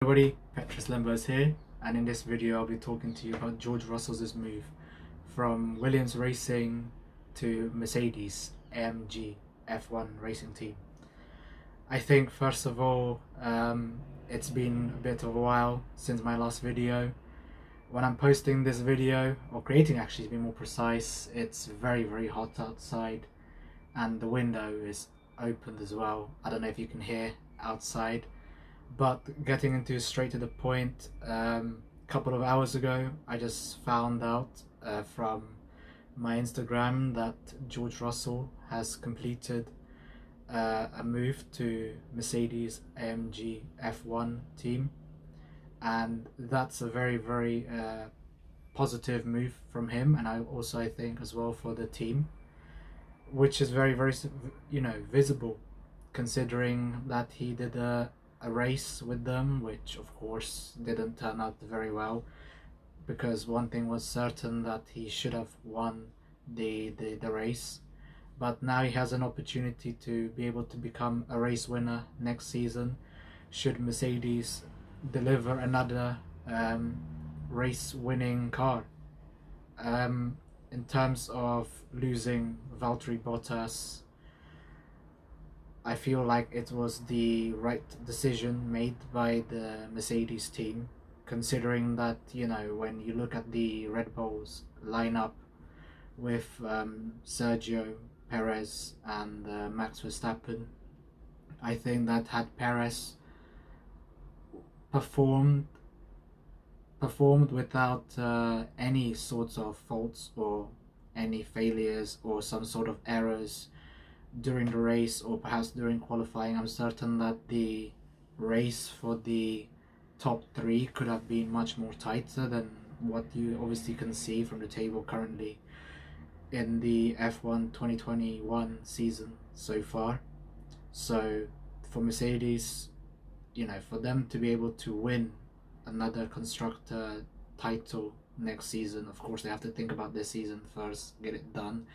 Everybody, Petrus Lembers here, and in this video I'll be talking to you about George Russell's move from Williams Racing to Mercedes AMG F1 Racing Team. I think first of all, it's been a bit of a while since my last video. When I'm posting this video, or creating actually to be more precise, it's very hot outside and the window is opened as well. I don't know if you can hear outside. But getting into straight to the point, a couple of hours ago I just found out from my Instagram that George Russell has completed a move to Mercedes AMG F1 Team, and that's a very positive move from him, and I think as well for the team, which is very visible, considering that he did a race with them, which of course didn't turn out very well, because one thing was certain, that he should have won the race. But now he has an opportunity to be able to become a race winner next season, should Mercedes deliver another race winning car. In terms of losing Valtteri Bottas, I feel like it was the right decision made by the Mercedes team, considering that, when you look at the Red Bulls lineup with Sergio Perez and Max Verstappen, I think that had Perez performed without any sorts of faults or any failures or some sort of errors during the race, or perhaps during qualifying, I'm certain that the race for the top three could have been much more tighter than what you obviously can see from the table currently in the F1 2021 season so far. So for Mercedes, for them to be able to win another constructor title next season, of course they have to think about this season first, get it done,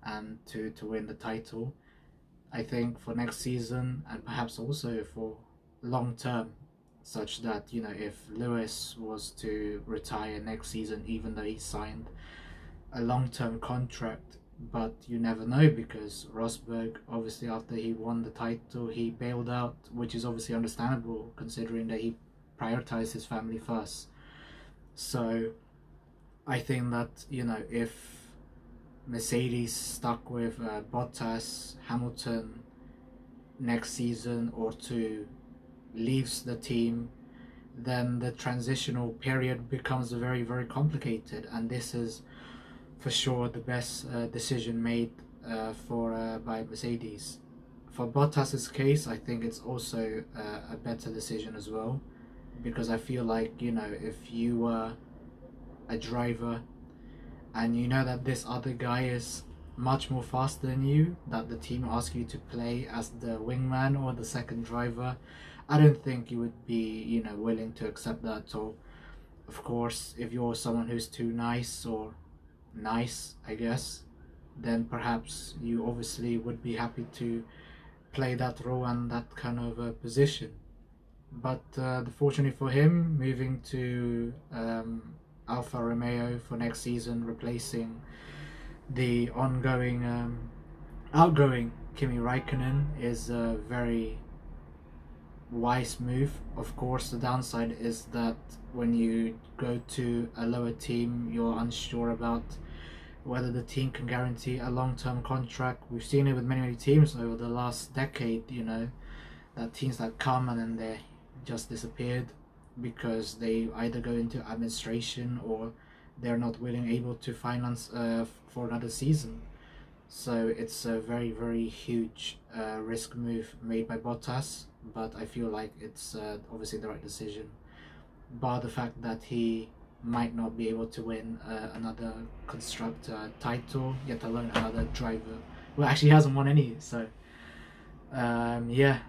and to win the title. I think for next season, and perhaps also for long term, such that if Lewis was to retire next season, even though he signed a long-term contract, but you never know, because Rosberg, obviously after he won the title, he bailed out, which is obviously understandable considering that he prioritized his family first. So I think that if Mercedes stuck with Bottas, Hamilton next season or two, leaves the team, then the transitional period becomes very complicated, and this is for sure the best decision made by Mercedes. For Bottas's case, I think it's also a better decision as well, because I feel like if you were a driver and you know that this other guy is much more faster than you, that the team asks you to play as the wingman or the second driver, I don't think you would be willing to accept that at all. Of course, if you're someone who's too nice, or nice I guess, then perhaps you obviously would be happy to play that role and that kind of a position. But fortunately for him, moving to Alfa Romeo for next season, replacing the outgoing Kimi Raikkonen, is a very wise move. Of course, the downside is that when you go to a lower team, you're unsure about whether the team can guarantee a long-term contract. We've seen it with many teams over the last decade, that teams that come and then they just disappeared because they either go into administration or they're not able to finance for another season. So it's a very huge risk move made by Bottas, but I feel like it's obviously the right decision, bar the fact that he might not be able to win another constructor title, yet alone another driver. Well, actually he hasn't won any, so yeah,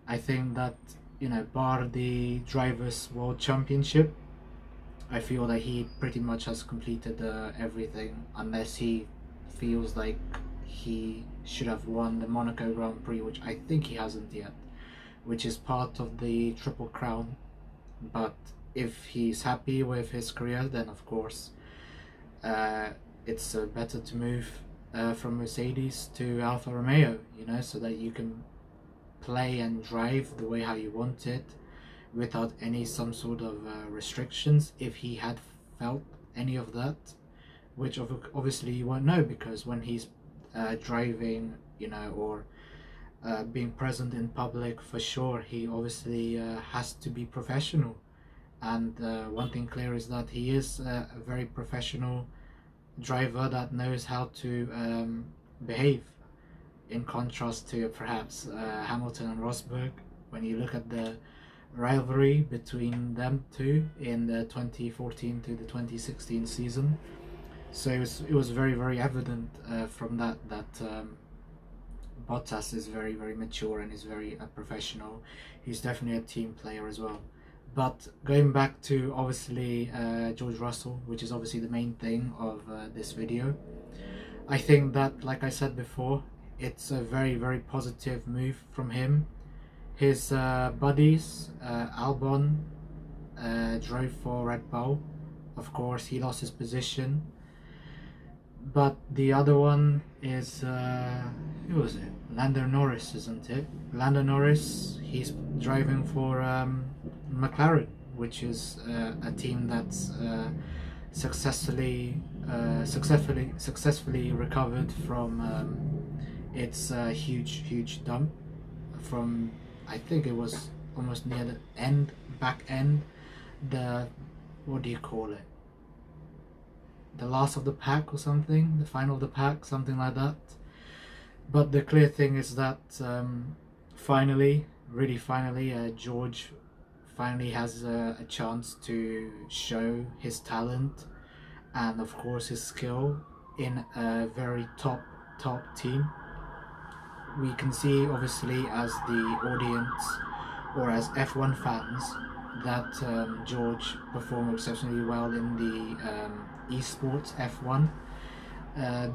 I think that bar the Drivers' World Championship, I feel that he pretty much has completed everything, unless he feels like he should have won the Monaco Grand Prix, which I think he hasn't yet, which is part of the Triple Crown But if he's happy with his career, then of course uh, it's better to move from Mercedes to Alfa Romeo, you know, so that you can play and drive the way how you want it without any some sort of restrictions. If he had felt any of that, which obviously you won't know, because when he's driving, you know, or being present in public, for sure he obviously has to be professional. And one thing clear is that he is a very professional driver that knows how to behave, in contrast to perhaps Hamilton and Rosberg. When you look at the rivalry between them two in the 2014 to the 2016 season, so it was very, very evident from that Bottas is very, very mature and is very professional. He's definitely a team player as well. But going back to obviously George Russell, which is obviously the main thing of this video, I think that, like I said before, it's a very, very positive move from him. His buddies, Albon, drove for Red Bull. Of course, he lost his position. But the other one is, who was it? Lando Norris, isn't it? Lando Norris, he's driving for McLaren, which is a team that's successfully recovered from its huge dump from, I think it was almost near the back end, the, what do you call it? The last of the pack or something, the final of the pack, something like that. But the clear thing is that finally, really finally, George finally has a chance to show his talent and of course his skill in a very top team. We can see obviously as the audience or as F1 fans that George performed exceptionally well in the esports F1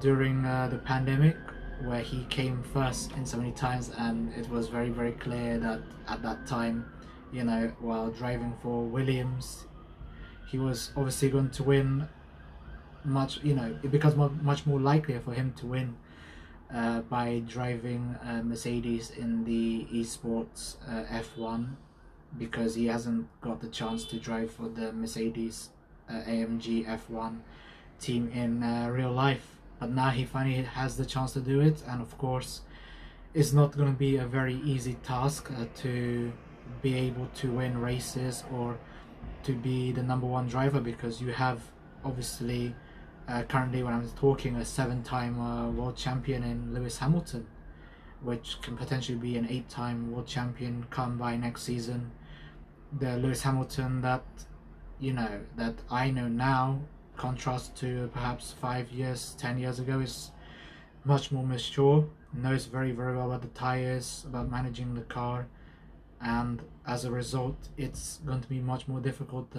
during the pandemic, where he came first in so many times, and it was very, very clear that at that time, you know, while driving for Williams, he was obviously going to win much, you know, it becomes much more likely for him to win by driving Mercedes in the esports F1, because he hasn't got the chance to drive for the Mercedes AMG F1 team in real life. But now he finally has the chance to do it, and of course it's not going to be a very easy task to be able to win races or to be the #1 driver, because you have obviously currently, when I'm talking, a 7-time world champion in Lewis Hamilton, which can potentially be an 8-time world champion come by next season. The Lewis Hamilton that, you know, that I know now, contrast to perhaps 5 years, 10 years ago, is much more mature, knows very, very well about the tires, about managing the car, and as a result it's going to be much more difficult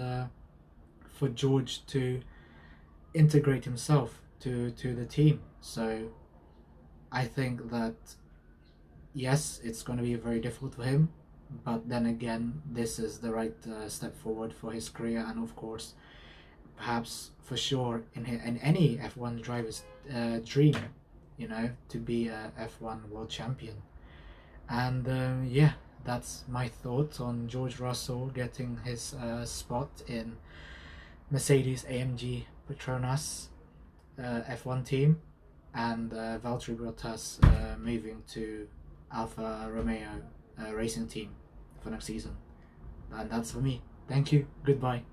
for George to integrate himself to the team. So I think that yes, it's going to be very difficult for him, but then again, this is the right step forward for his career, and of course perhaps for sure in any F1 driver's dream, you know, to be a F1 world champion. And yeah, that's my thoughts on George Russell getting his spot in Mercedes AMG Petronas F1 team, and Valtteri Bottas moving to Alfa Romeo Racing Team for next season. And that's for me. Thank you. Goodbye.